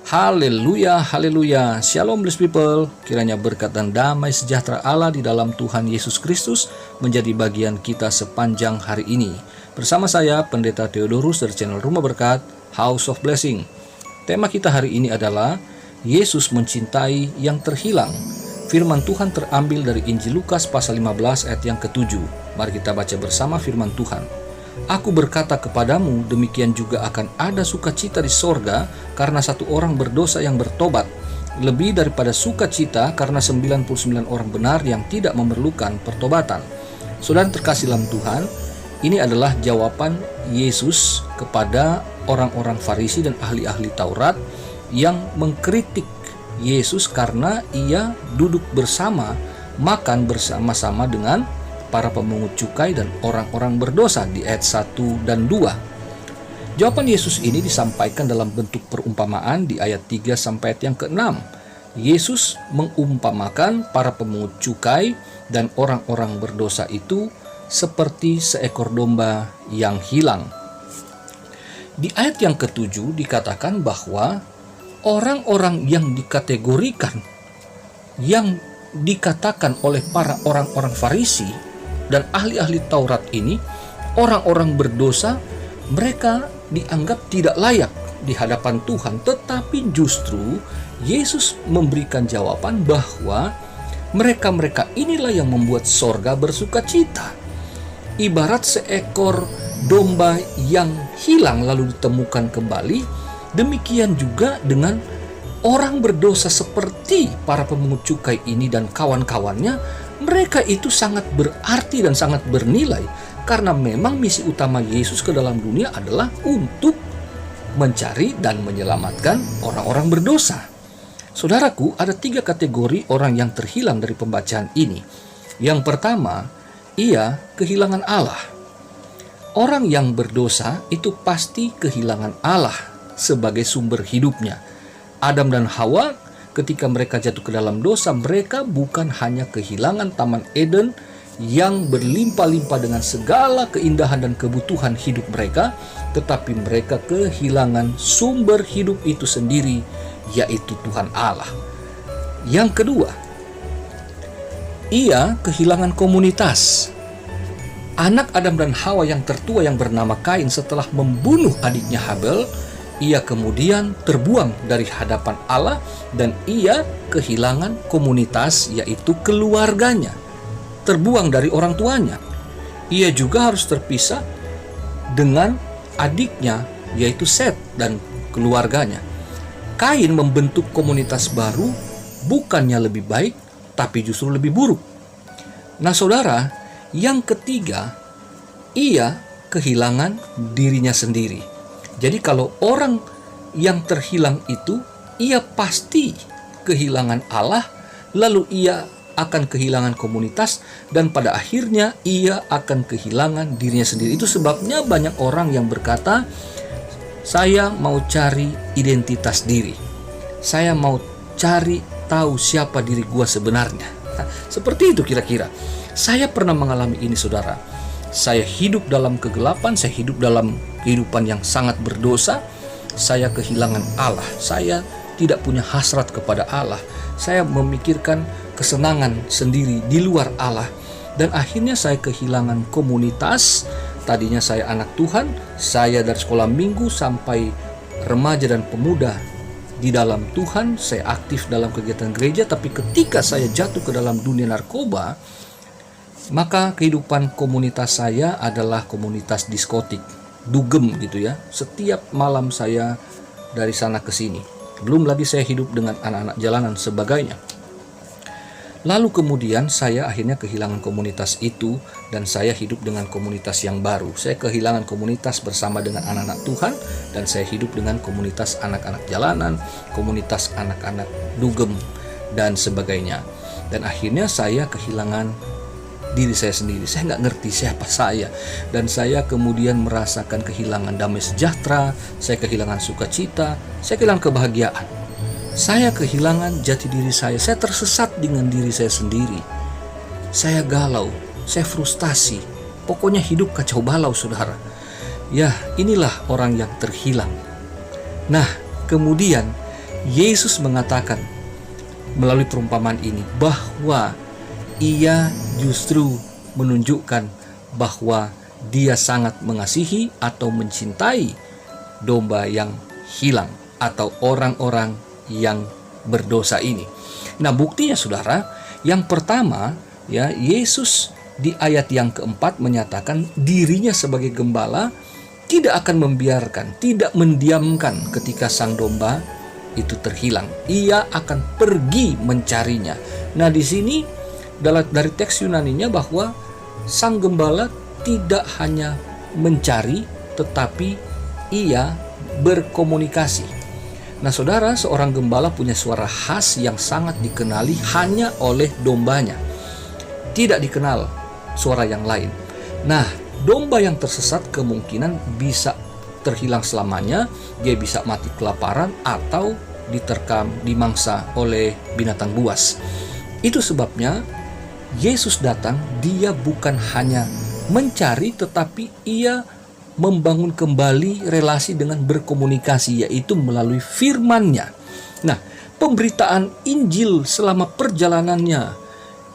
Haleluya, haleluya. Shalom blessed people. Kiranya berkat dan damai sejahtera Allah di dalam Tuhan Yesus Kristus menjadi bagian kita sepanjang hari ini. Bersama saya Pendeta Theodorus dari channel Rumah Berkat, House of Blessing. Tema kita hari ini adalah Yesus mencintai yang terhilang. Firman Tuhan terambil dari Injil Lukas pasal 15 ayat yang ke-7. Mari kita baca bersama firman Tuhan. Aku berkata kepadamu, demikian juga akan ada sukacita di sorga karena satu orang berdosa yang bertobat, lebih daripada sukacita karena 99 orang benar yang tidak memerlukan pertobatan. Saudara terkasih dalam Tuhan, ini adalah jawaban Yesus kepada orang-orang Farisi dan ahli-ahli Taurat yang mengkritik Yesus karena ia duduk bersama, makan bersama-sama dengan para pemungut cukai dan orang-orang berdosa di ayat 1 dan 2. Jawaban Yesus ini disampaikan dalam bentuk perumpamaan di ayat 3 sampai ayat yang ke-6. Yesus mengumpamakan para pemungut cukai dan orang-orang berdosa itu seperti seekor domba yang hilang. Di ayat yang ke-7 dikatakan bahwa orang-orang yang dikategorikan, yang dikatakan oleh para orang-orang Farisi dan ahli-ahli Taurat ini, orang-orang berdosa, mereka dianggap tidak layak di hadapan Tuhan. Tetapi justru Yesus memberikan jawaban bahwa mereka-mereka inilah yang membuat sorga bersukacita. Ibarat seekor domba yang hilang lalu ditemukan kembali, demikian juga dengan orang berdosa seperti para pemungut cukai ini dan kawan-kawannya. Mereka itu sangat berarti dan sangat bernilai karena memang misi utama Yesus ke dalam dunia adalah untuk mencari dan menyelamatkan orang-orang berdosa. Saudaraku, ada 3 kategori orang yang terhilang dari pembacaan ini. Yang pertama, ia kehilangan Allah. Orang yang berdosa itu pasti kehilangan Allah sebagai sumber hidupnya. Adam dan Hawa ketika mereka jatuh ke dalam dosa, mereka bukan hanya kehilangan Taman Eden yang berlimpah-limpah dengan segala keindahan dan kebutuhan hidup mereka, tetapi mereka kehilangan sumber hidup itu sendiri, yaitu Tuhan Allah. Yang kedua, ia kehilangan komunitas. Anak Adam dan Hawa yang tertua yang bernama Kain setelah membunuh adiknya Habel, ia kemudian terbuang dari hadapan Allah dan ia kehilangan komunitas, yaitu keluarganya. Terbuang dari orang tuanya. Ia juga harus terpisah dengan adiknya, yaitu Set dan keluarganya. Kain membentuk komunitas baru, bukannya lebih baik, tapi justru lebih buruk. Nah saudara, yang ketiga, ia kehilangan dirinya sendiri. Jadi kalau orang yang terhilang itu, ia pasti kehilangan Allah, lalu ia akan kehilangan komunitas, dan pada akhirnya ia akan kehilangan dirinya sendiri. Itu sebabnya banyak orang yang berkata, saya mau cari identitas diri. Saya mau cari tahu siapa diri gua sebenarnya. Nah, seperti itu kira-kira. Saya pernah mengalami ini saudara. Saya hidup dalam kegelapan, saya hidup dalam kehidupan yang sangat berdosa. Saya kehilangan Allah. Saya tidak punya hasrat kepada Allah. Saya memikirkan kesenangan sendiri di luar Allah. Dan akhirnya saya kehilangan komunitas. Tadinya saya anak Tuhan, saya dari sekolah minggu sampai remaja dan pemuda di dalam Tuhan, saya aktif dalam kegiatan gereja. Tapi ketika saya jatuh ke dalam dunia narkoba, maka kehidupan komunitas saya adalah komunitas diskotik, dugem gitu ya. Setiap malam saya dari sana ke sini. Belum lagi saya hidup dengan anak-anak jalanan sebagainya. Lalu kemudian saya akhirnya kehilangan komunitas itu dan saya hidup dengan komunitas yang baru. Saya kehilangan komunitas bersama dengan anak-anak Tuhan dan saya hidup dengan komunitas anak-anak jalanan, komunitas anak-anak dugem dan sebagainya. Dan akhirnya saya kehilangan diri saya sendiri. Saya nggak ngerti siapa saya, dan saya kemudian merasakan kehilangan damai sejahtera, saya kehilangan sukacita, saya kehilangan kebahagiaan, saya kehilangan jati diri saya tersesat dengan diri saya sendiri, saya galau, saya frustasi, pokoknya hidup kacau balau saudara. Ya, inilah orang yang terhilang. Nah, kemudian Yesus mengatakan melalui perumpamaan ini bahwa ia justru menunjukkan bahwa dia sangat mengasihi atau mencintai domba yang hilang atau orang-orang yang berdosa ini. Nah, buktinya saudara, yang pertama ya, Yesus di ayat yang keempat menyatakan dirinya sebagai gembala tidak akan membiarkan, tidak mendiamkan ketika sang domba itu terhilang. Ia akan pergi mencarinya. Nah, di sini dari teks Yunaninya bahwa sang gembala tidak hanya mencari, tetapi ia berkomunikasi. Nah, saudara, seorang gembala punya suara khas yang sangat dikenali hanya oleh dombanya. Tidak dikenal suara yang lain. Nah, domba yang tersesat kemungkinan bisa terhilang selamanya, dia bisa mati kelaparan atau diterkam, dimangsa oleh binatang buas. Itu sebabnya Yesus datang, dia bukan hanya mencari, tetapi ia membangun kembali relasi dengan berkomunikasi, yaitu melalui firman-Nya. Nah, pemberitaan Injil selama perjalanannya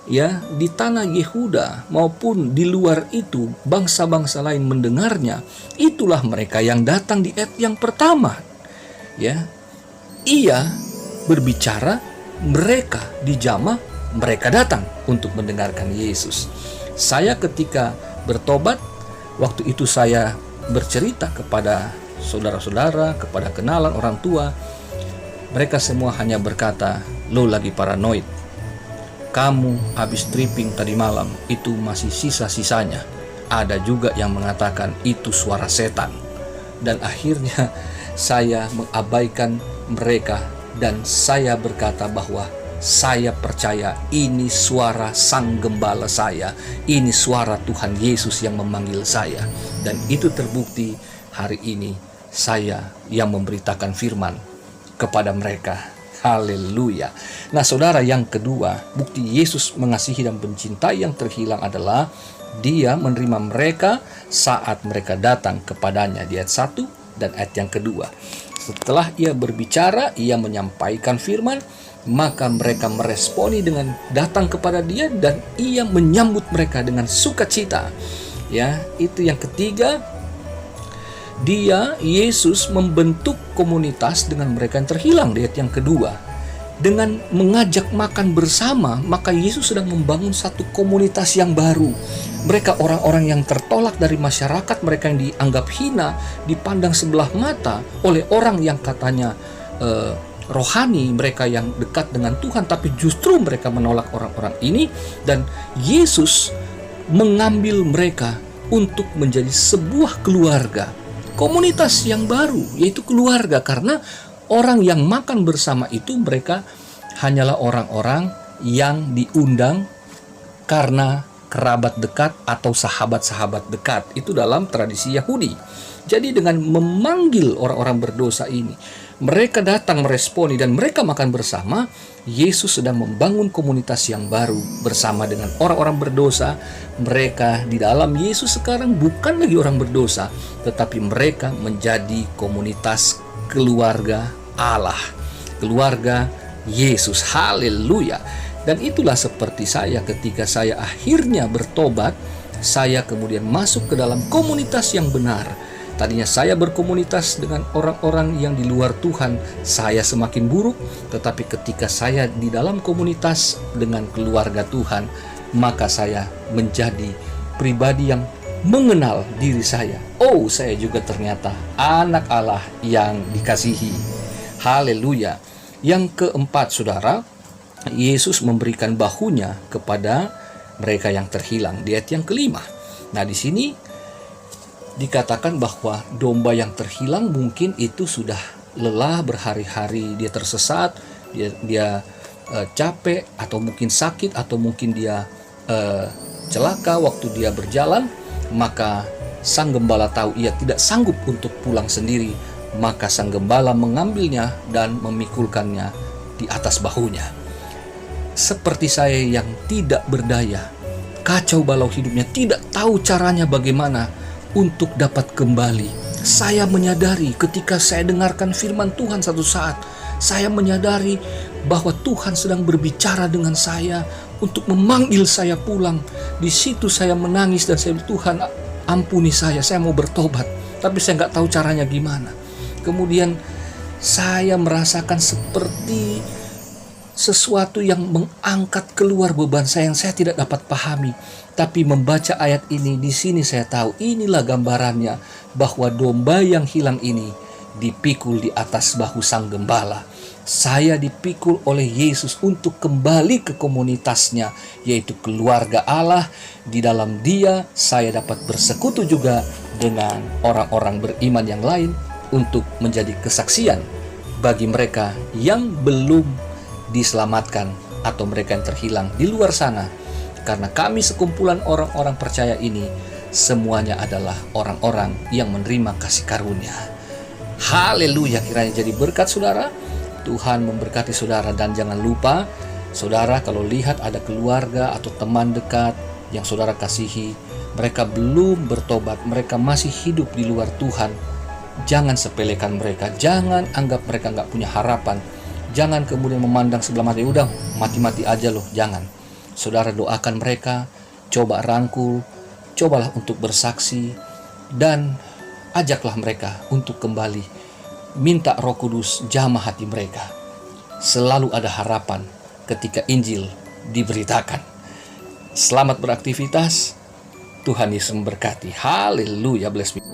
ya di tanah Yehuda maupun di luar itu, bangsa-bangsa lain mendengarnya. Itulah mereka yang datang di ayat yang pertama. Ya, ia berbicara, mereka dijamah, mereka datang untuk mendengarkan Yesus. Saya ketika bertobat, waktu itu saya bercerita kepada saudara-saudara, kepada kenalan orang tua, mereka semua hanya berkata, "Lo lagi paranoid. Kamu habis tripping tadi malam, itu masih sisa-sisanya." Ada juga yang mengatakan itu suara setan. Dan akhirnya saya mengabaikan mereka dan saya berkata bahwa saya percaya ini suara sang gembala saya, ini suara Tuhan Yesus yang memanggil saya. Dan itu terbukti hari ini saya yang memberitakan firman kepada mereka. Haleluya. Nah, saudara, yang kedua, bukti Yesus mengasihi dan mencintai yang terhilang adalah dia menerima mereka saat mereka datang kepadanya, di ayat 1 dan ayat yang kedua. Setelah ia berbicara, ia menyampaikan firman, maka mereka meresponi dengan datang kepada dia dan ia menyambut mereka dengan sukacita. Ya, itu yang ketiga. Dia, Yesus, membentuk komunitas dengan mereka yang terhilang di ayat yang kedua. Dengan mengajak makan bersama, maka Yesus sedang membangun satu komunitas yang baru. Mereka orang-orang yang tertolak dari masyarakat, mereka yang dianggap hina, dipandang sebelah mata oleh orang yang katanya rohani, mereka yang dekat dengan Tuhan, tapi justru mereka menolak orang-orang ini. Dan Yesus mengambil mereka untuk menjadi sebuah keluarga, komunitas yang baru, yaitu keluarga. Karena orang yang makan bersama itu mereka hanyalah orang-orang yang diundang karena kerabat dekat atau sahabat-sahabat dekat. Itu dalam tradisi Yahudi. Jadi dengan memanggil orang-orang berdosa ini, mereka datang meresponi dan mereka makan bersama. Yesus sedang membangun komunitas yang baru bersama dengan orang-orang berdosa. Mereka di dalam Yesus sekarang bukan lagi orang berdosa, tetapi mereka menjadi komunitas keluarga Allah, keluarga Yesus. Haleluya. Dan itulah seperti saya ketika saya akhirnya bertobat, saya kemudian masuk ke dalam komunitas yang benar. Tadinya saya berkomunitas dengan orang-orang yang di luar Tuhan, saya semakin buruk. Tetapi ketika saya di dalam komunitas dengan keluarga Tuhan, maka saya menjadi pribadi yang mengenal diri saya. Oh, saya juga ternyata anak Allah yang dikasihi. Haleluya. Yang keempat, saudara, Yesus memberikan bahunya kepada mereka yang terhilang di ayat yang kelima. Nah, di sini dikatakan bahwa domba yang terhilang mungkin itu sudah lelah berhari-hari, dia tersesat, dia capek, atau mungkin sakit, atau mungkin dia celaka waktu dia berjalan. Maka sang gembala tahu ia tidak sanggup untuk pulang sendiri, maka sang gembala mengambilnya dan memikulkannya di atas bahunya. Seperti saya yang tidak berdaya, kacau balau hidupnya, tidak tahu caranya bagaimana untuk dapat kembali. Saya menyadari ketika saya dengarkan firman Tuhan satu saat, saya menyadari bahwa Tuhan sedang berbicara dengan saya untuk memanggil saya pulang. Di situ saya menangis dan saya bilang, Tuhan ampuni saya mau bertobat. Tapi saya nggak tahu caranya gimana. Kemudian saya merasakan seperti sesuatu yang mengangkat keluar beban saya yang saya tidak dapat pahami. Tapi membaca ayat ini, di sini saya tahu inilah gambarannya bahwa domba yang hilang ini dipikul di atas bahu sang gembala. Saya dipikul oleh Yesus untuk kembali ke komunitasnya, yaitu keluarga Allah. Di dalam Dia saya dapat bersekutu juga dengan orang-orang beriman yang lain untuk menjadi kesaksian bagi mereka yang belum diselamatkan atau mereka yang terhilang di luar sana. Karena kami sekumpulan orang-orang percaya ini semuanya adalah orang-orang yang menerima kasih karunia. Haleluya, kiranya jadi berkat saudara. Tuhan memberkati saudara, dan jangan lupa saudara, kalau lihat ada keluarga atau teman dekat yang saudara kasihi, mereka belum bertobat, mereka masih hidup di luar Tuhan, jangan sepelekan mereka, jangan anggap mereka nggak punya harapan, jangan kemudian memandang sebelah mata, udah mati-mati aja loh, jangan. Saudara doakan mereka, coba rangkul, cobalah untuk bersaksi, dan ajaklah mereka untuk kembali. Minta Roh Kudus jamah hati mereka. Selalu ada harapan ketika Injil diberitakan. Selamat beraktivitas. Tuhan Yesus memberkati. Haleluya, bless me.